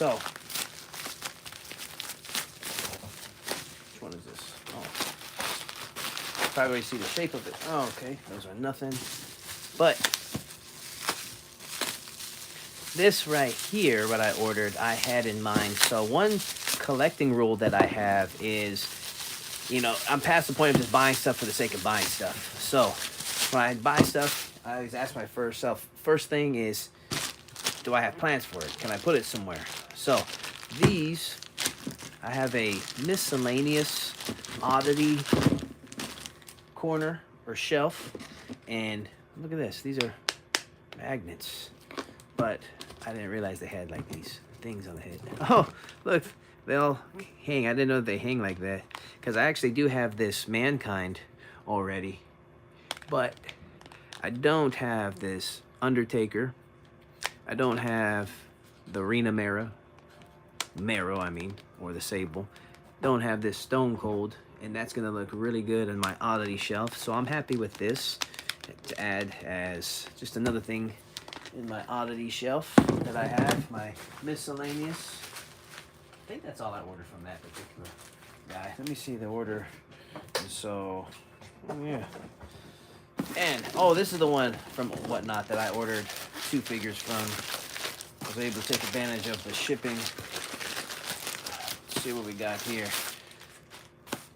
So, which one is this? Oh, probably see the shape of it. Oh, okay, those are nothing. But this right here, what I ordered, I had in mind. So one collecting rule that I have is, you know, I'm past the point of just buying stuff for the sake of buying stuff. So when I buy stuff, I always ask my first thing is, do I have plans for it? Can I put it somewhere? So these, I have a miscellaneous oddity corner or shelf, and look at this. These are magnets, but I didn't realize they had like these things on the head. Oh, look, they all hang. I didn't know they hang like that, because I actually do have this Mankind already, but I don't have this Undertaker. I don't have the Rena Mero, or the Sable. Don't have this Stone Cold, and that's gonna look really good on my oddity shelf. So I'm happy with this to add as just another thing in my oddity shelf that I have, my miscellaneous. I think that's all I ordered from that particular guy. Let me see the order. So, oh yeah. And, oh, this is the one from Whatnot that I ordered 2 figures from. I was able to take advantage of the shipping. Let's see what we got here.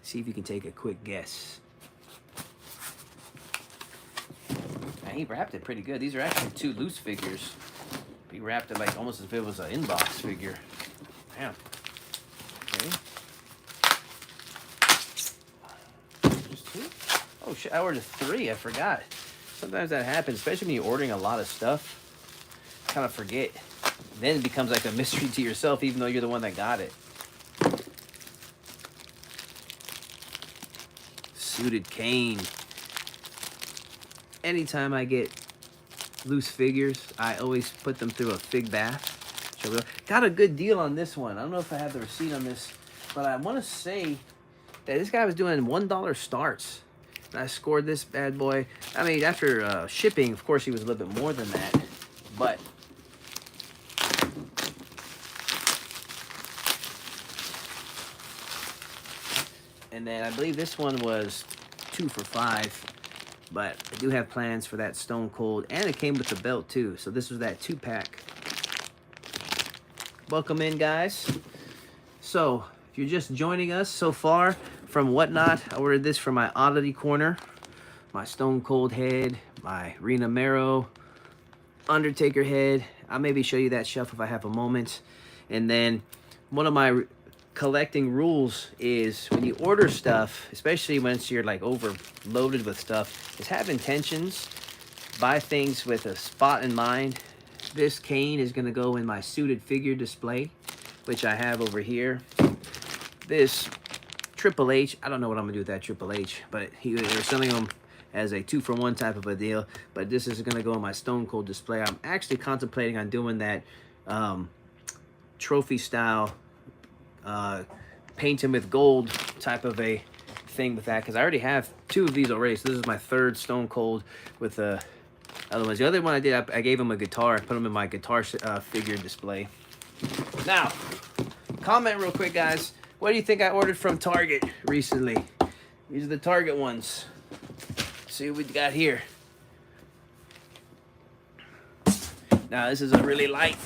See if you can take a quick guess. He wrapped it pretty good. These are actually 2 loose figures. He wrapped it like almost as if it was an inbox figure. Damn. Okay. Just 2? Oh shit, I ordered 3. I forgot. Sometimes that happens, especially when you're ordering a lot of stuff. Kind of forget. Then it becomes like a mystery to yourself, even though you're the one that got it. Suited Kane. Anytime I get loose figures, I always put them through a fig bath. Got a good deal on this one. I don't know if I have the receipt on this, but I want to say that this guy was doing $1 starts. And I scored this bad boy. I mean, after shipping, of course, he was a little bit more than that. But and then I believe this one was 2 for $5. But I do have plans for that Stone Cold, and it came with the belt too. So this was that 2-pack. Welcome in, guys. So if you're just joining us so far from Whatnot, I ordered this for my oddity corner, my Stone Cold head, my Rena Mero, Undertaker head. I'll maybe show you that shelf if I have a moment. And then one of my collecting rules is when you order stuff, especially once you're like overloaded with stuff, is have intentions. Buy things with a spot in mind. This Kane is going to go in my suited figure display, which I have over here. This Triple H, I don't know what I'm going to do with that Triple H, but they're selling them as a 2-for-1 type of a deal. But this is going to go in my Stone Cold display. I'm actually contemplating on doing that trophy style paint him with gold type of a thing with that, because I already have 2 of these already. So this is my 3rd Stone Cold with the other ones. The other one I did, I gave him a guitar. I put him in my guitar figure display. Now, comment real quick, guys. What do you think I ordered from Target recently? These are the Target ones. Let's see what we got here. Now, this is a really light.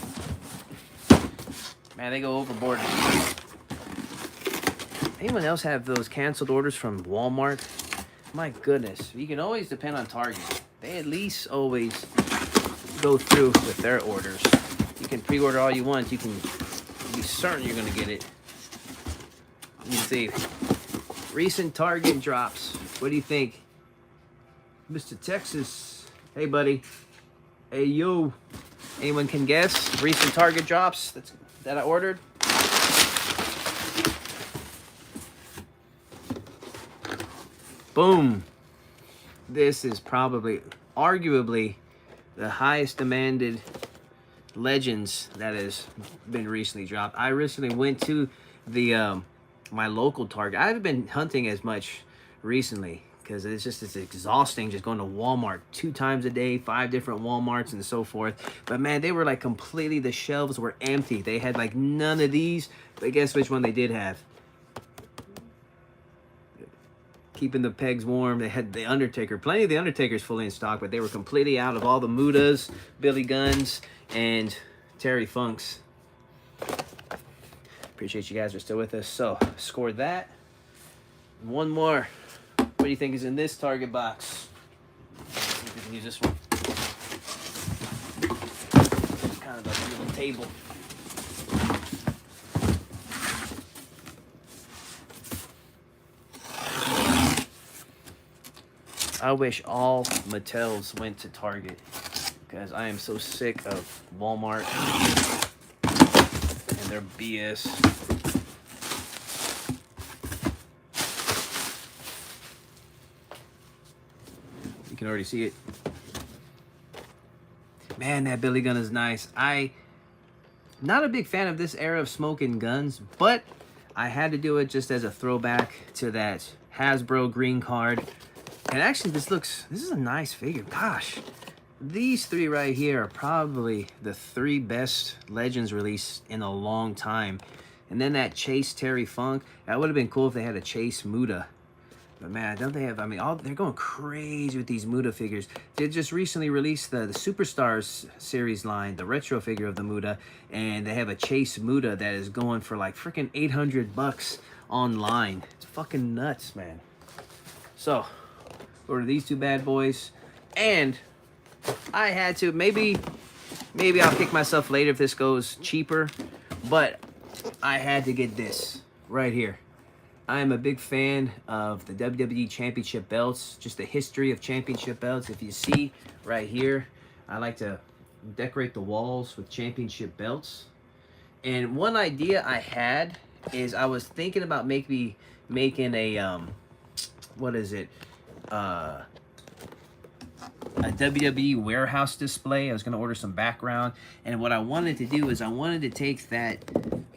Man, they go overboard. Anyone else have those canceled orders from Walmart? My goodness, you can always depend on Target. They at least always go through with their orders. You can pre-order all you want. You can be certain you're going to get it. Let me see. Recent Target drops. What do you think? Mr. Texas. Hey, buddy. Hey, yo. Anyone can guess? Recent Target drops that I ordered? Boom. This is probably, arguably, the highest demanded Legends that has been recently dropped. I recently went to the my local Target. I haven't been hunting as much recently because it's exhausting just going to Walmart 2 times a day, 5 different Walmarts and so forth. But man, they were like completely, the shelves were empty. They had like none of these, but guess which one they did have? Keeping the pegs warm. They had the Undertaker, plenty of the Undertakers fully in stock, but they were completely out of all the Mutas, Billy Gunns, and Terry Funks. Appreciate you guys are still with us. So, scored that. One more. What do you think is in this Target box? Let's see if we can use this one. It's kind of a little table. I wish all Mattels went to Target, because I am so sick of Walmart and their BS. You can already see it. Man, that Billy Gunn is nice. Not a big fan of this era of smoking guns, but I had to do it just as a throwback to that Hasbro green card. And actually, this is a nice figure. Gosh, these 3 right here are probably the 3 best Legends released in a long time. And then that Chase Terry Funk, that would have been cool if they had a Chase Muta. But man, don't they have, I mean, they're going crazy with these Muta figures. They just recently released the Superstars series line, the retro figure of the Muta. And they have a Chase Muta that is going for like freaking $800 online. It's fucking nuts, man. So, order these 2 bad boys, and I had to, maybe I'll kick myself later if this goes cheaper, but I had to get this right here. I am a big fan of the WWE Championship belts, just the history of championship belts. If you see right here, I like to decorate the walls with championship belts. And one idea I had is I was thinking about maybe making a, what is it? A WWE warehouse display. I was going to order some background, and what I wanted to do is I wanted to take that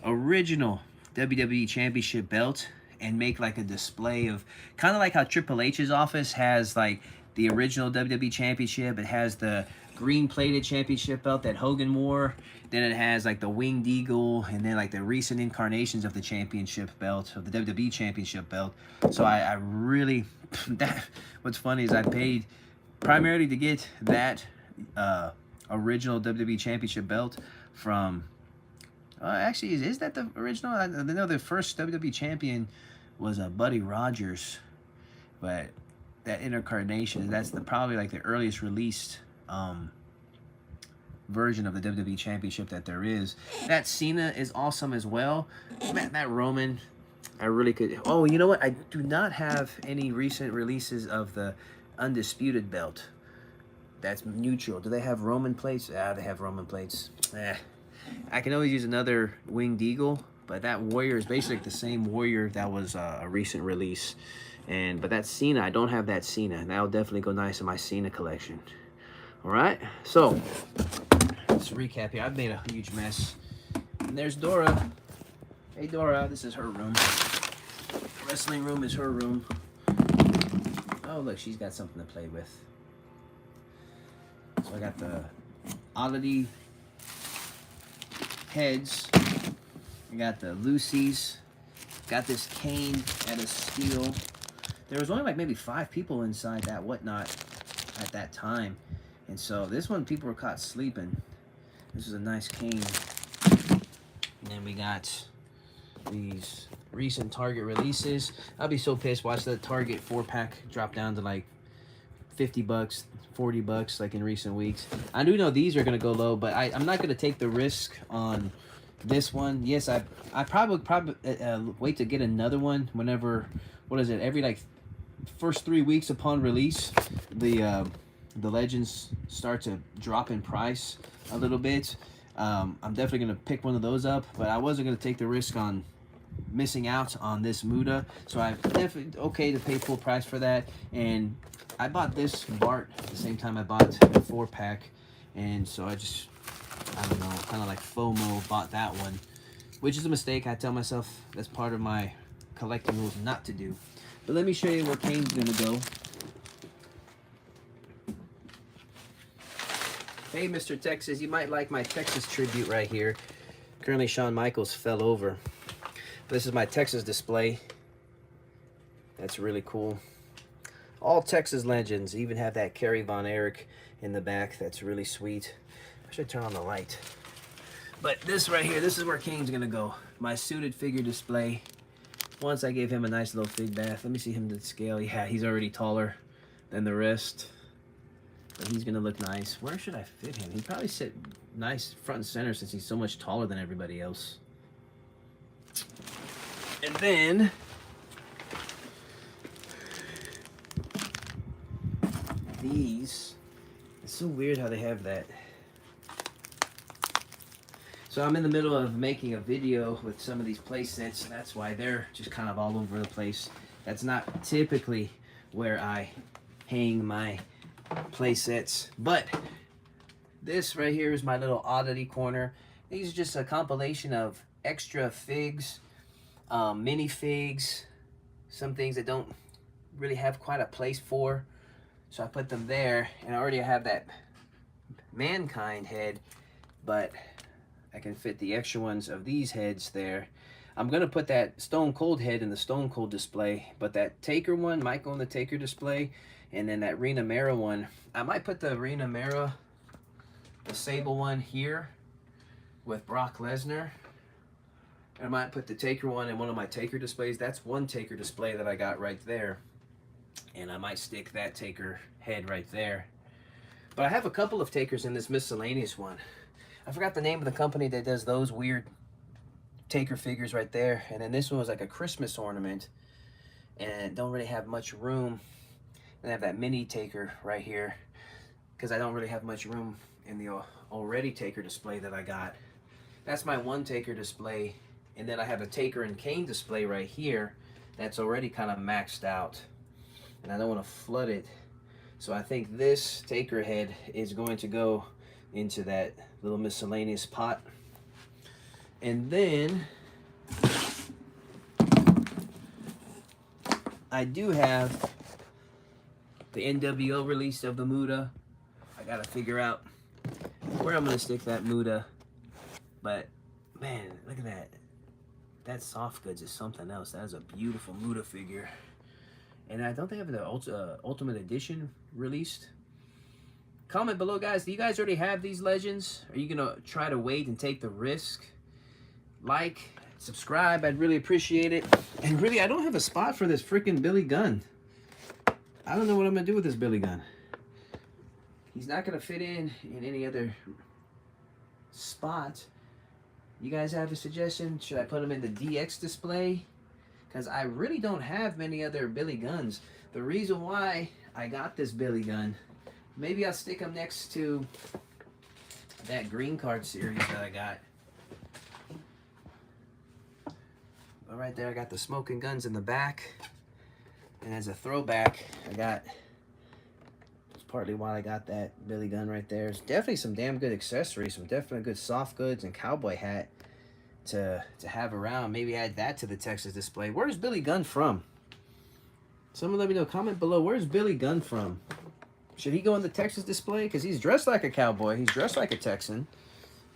original WWE Championship belt and make like a display of, kind of like how Triple H's office has like the original WWE Championship. It has the green plated championship belt that Hogan wore. Then it has like the Winged Eagle, and then like the recent incarnations of the championship belt, of the WWE Championship belt. So I really, what's funny is I paid primarily to get that original WWE Championship belt from, actually, is that the original? I know the first WWE champion was Buddy Rogers, but that incarnation, that's probably like the earliest released version of the WWE Championship that there is. That Cena is awesome as well. That Roman, I really could. Oh, you know what? I do not have any recent releases of the Undisputed belt. That's neutral. Do they have Roman plates? Ah, they have Roman plates. I can always use another Winged Eagle, but that Warrior is basically the same Warrior that was a recent release. But that Cena, I don't have that Cena, and that'll definitely go nice in my Cena collection. All right, so let's recap here. I've made a huge mess. And there's Dora. Hey, Dora, this is her room. Wrestling room is her room. Oh, look, she's got something to play with. So I got the Oddity heads. I got the Lucy's. Got this cane out of steel. There was only like maybe 5 people inside that whatnot at that time. And so this one, people were caught sleeping. This is a nice cane. And then we got these recent Target releases. I'll be so pissed. Watch the Target 4-pack drop down to like $50, $40 like in recent weeks. I do know these are going to go low, but I'm not going to take the risk on this one. Yes, I probably wait to get another one whenever, what is it, every like first 3 weeks upon release, the Legends start to drop in price a little bit. I'm definitely going to pick one of those up, but I wasn't going to take the risk on missing out on this Muta, so I'm definitely okay to pay full price for that. And I bought this Bart at the same time I bought the 4-pack, and so I don't know, kind of like FOMO bought that one, which is a mistake. I tell myself that's part of my collecting rules not to do. But let me show you where Kane's gonna go. Hey, Mr. Texas, you might like my Texas tribute right here. Currently, Shawn Michaels fell over. This is my Texas display. That's really cool. All Texas legends. Even have that Kerry Von Erich in the back. That's really sweet. I should turn on the light. But this right here, this is where King's gonna go. My suited figure display. Once I gave him a nice little fig bath. Let me see him to scale. Yeah, he's already taller than the rest. But he's gonna look nice. Where should I fit him? He'd probably sit nice front and center since he's so much taller than everybody else. And then these, it's so weird how they have that. So I'm in the middle of making a video with some of these play sets, and that's why they're just kind of all over the place. That's not typically where I hang my play sets, but this right here is my little oddity corner. These are just a compilation of extra figs, mini figs, some things that don't really have quite a place for. So I put them there, and I already have that Mankind head, but I can fit the extra ones of these heads there. I'm gonna put that Stone Cold head in the Stone Cold display, but that Taker one might go in the Taker display, and then that Rena Mera one, I might put the Rena Mera, the Sable one here with Brock Lesnar. I might put the Taker one in one of my Taker displays. That's one Taker display that I got right there. And I might stick that Taker head right there. But I have a couple of Takers in this miscellaneous one. I forgot the name of the company that does those weird Taker figures right there. And then this one was like a Christmas ornament. And don't really have much room. And I have that mini Taker right here, because I don't really have much room in the already Taker display that I got. That's my one Taker display. And then I have a Taker and Kane display right here that's already kind of maxed out. And I don't want to flood it. So I think this Taker head is going to go into that little miscellaneous pot. And then I do have the NWO release of the Muta. I gotta figure out where I'm gonna stick that Muta. But man, look at that. That soft goods is something else. That is a beautiful Muta figure. And I don't think I have the Ultimate Edition released. Comment below, guys. Do you guys already have these legends? Are you gonna try to wait and take the risk? Like, subscribe. I'd really appreciate it. And really, I don't have a spot for this freaking Billy Gunn. I don't know what I'm gonna do with this Billy Gunn. He's not gonna fit in any other spot. You guys have a suggestion? Should I put him in the DX display? Because I really don't have many other Billy Gunns. The reason why I got this Billy Gunn, maybe I'll stick him next to that green card series that I got. But right there, I got the Smoking Guns in the back. And as a throwback, that's partly why I got that Billy Gunn right there. There's definitely some damn good accessories, some definitely good soft goods and cowboy hat to have around. Maybe add that to the Texas display. Where's Billy Gunn from? Someone let me know. Comment below. Where's Billy Gunn from? Should he go in the Texas display? Because he's dressed like a cowboy. He's dressed like a Texan.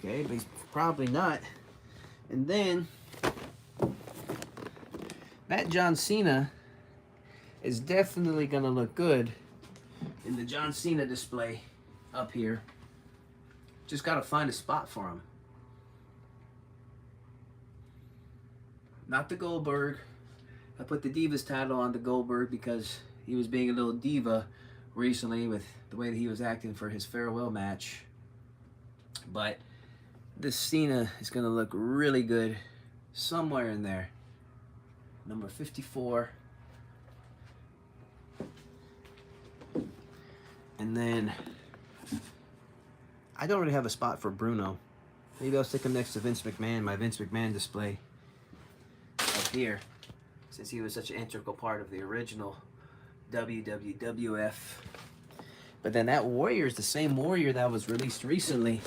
Okay, but he's probably not. And then that John Cena is definitely going to look good in the John Cena display up here. Just got to find a spot for him. Not the Goldberg. I put the Divas title on the Goldberg because he was being a little diva recently with the way that he was acting for his farewell match. But this Cena is going to look really good somewhere in there. Number 54. And then I don't really have a spot for Bruno. Maybe I'll stick him next to Vince McMahon, my Vince McMahon display up here, since he was such an integral part of the original WWF. But then that Warrior is the same Warrior that was released recently.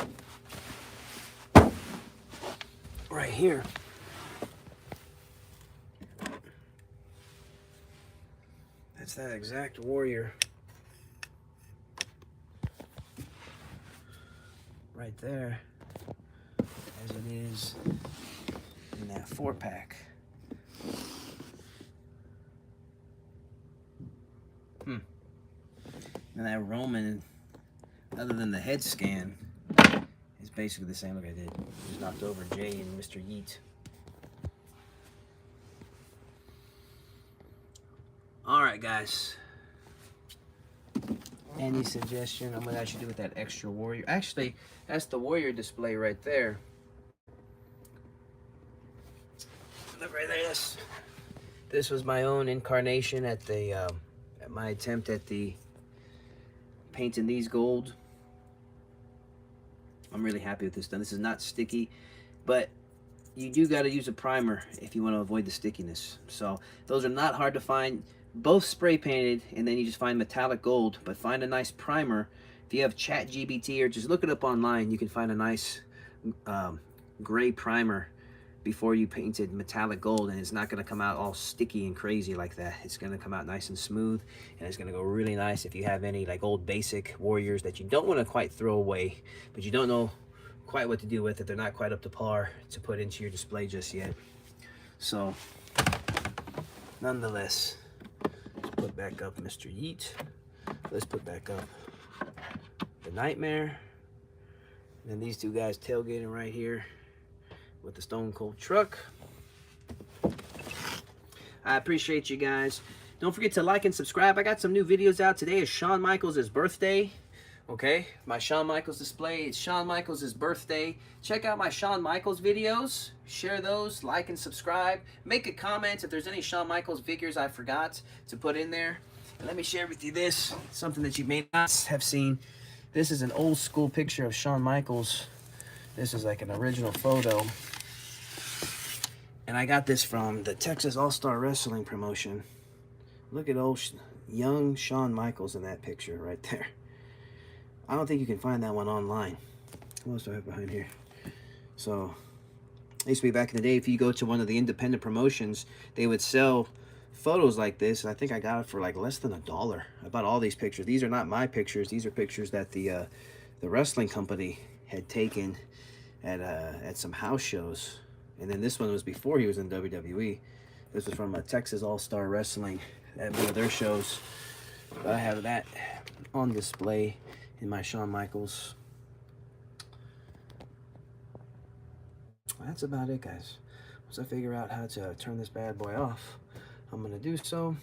Right here. That's that exact Warrior. right there as it is in that 4-pack. And that Roman, other than the head scan, is basically the same. Look, I did. Just knocked over Jay and Mr. Yeet. All right, guys. Any suggestion on what I should do with that extra warrior? Actually, that's the warrior display right there. Look right there. This was my own incarnation at the at my attempt at the painting these gold. I'm really happy with this done. This is not sticky, but you do got to use a primer if you want to avoid the stickiness. So those are not hard to find. Both spray painted, and then you just find metallic gold, but find a nice primer. If you have ChatGPT or just look it up online, you can find a nice gray primer before you painted metallic gold, and it's not going to come out all sticky and crazy like that. It's going to come out nice and smooth, and it's going to go really nice if you have any like old basic warriors that you don't want to quite throw away, but you don't know quite what to do with it. They're not quite up to par to put into your display just yet. So nonetheless, let's put back up Mr. Yeet. Let's put back up the Nightmare. And then these two guys tailgating right here with the Stone Cold truck. I appreciate you guys. Don't forget to like and subscribe. I got some new videos out. Today is Shawn Michaels' birthday. Okay, my Shawn Michaels display. It's Shawn Michaels' birthday. Check out my Shawn Michaels videos. Share those, like and subscribe. Make a comment if there's any Shawn Michaels figures I forgot to put in there. And let me share with you this, something that you may not have seen. This is an old school picture of Shawn Michaels. This is like an original photo. And I got this from the Texas All-Star Wrestling promotion. Look at old young Shawn Michaels in that picture right there. I don't think you can find that one online. What else do I have behind here? So, it used to be back in the day, if you go to one of the independent promotions, they would sell photos like this. I think I got it for like less than $1. I bought all these pictures. These are not my pictures. These are pictures that the wrestling company had taken at some house shows. And then this one was before he was in WWE. This was from a Texas All-Star Wrestling at one of their shows. But I have that on display in my Shawn Michaels. That's about it, guys. Once I figure out how to turn this bad boy off, I'm gonna do so.